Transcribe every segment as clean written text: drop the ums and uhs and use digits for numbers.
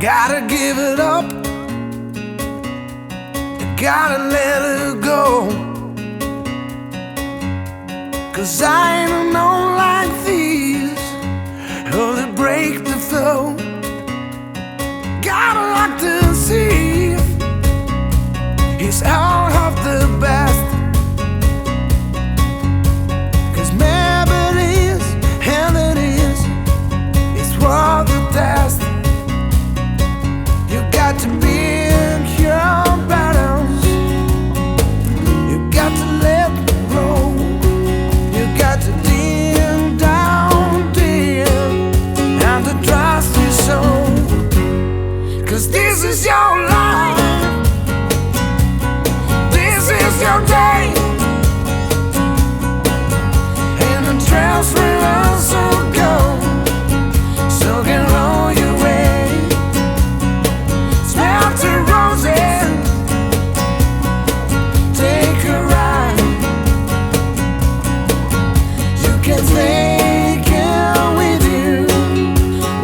Gotta give it up, gotta let it go. 'Cause I don't know like these, oh, they break the flow. Gotta like to see it's all of the best. 'Cause maybe it is, and it is, it's worth the test. You got to be in your balance, you got to let it roll, you got to dig down deep and to trust your soul. 'Cause this is your life, this is your day, and the trails will also go, so get on your way. Smell the roses, take a ride. You can take it with you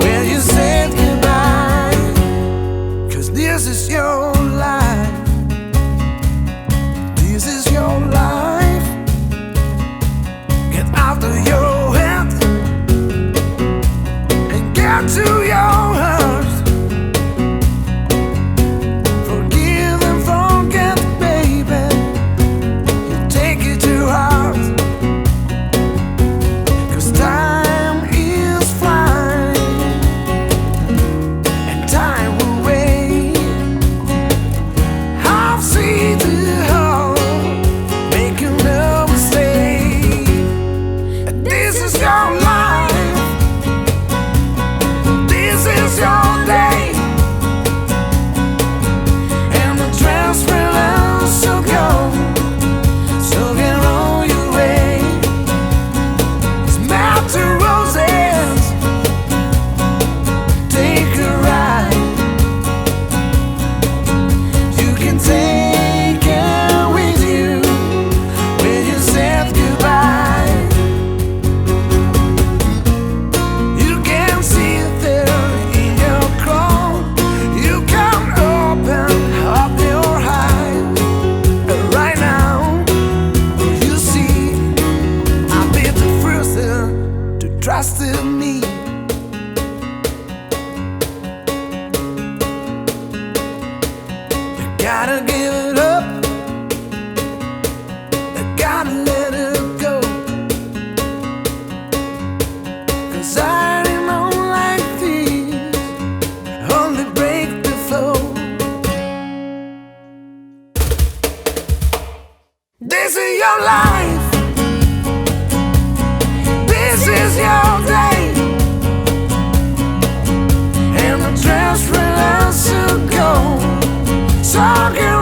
when you said goodbye. 'Cause this is your life, this is your life. Get out of your head and get to your heart. Forgive and forget, baby, you take it to heart. 'Cause time is flying and time will wait. I've seen the whole, making no mistake. This is your life, this is your day, and the trails will also go, so get on your way. Smell the roses, take a ride. You can take it with you when you said goodbye. You can see it there in your crown. You can open up your eyes right now. You see, I'll be the first to trust in me. You gotta give it up, you gotta let it go. 'Cause I don't like these, only break the flow. This is your life, this is your day, and the trails will also go, so get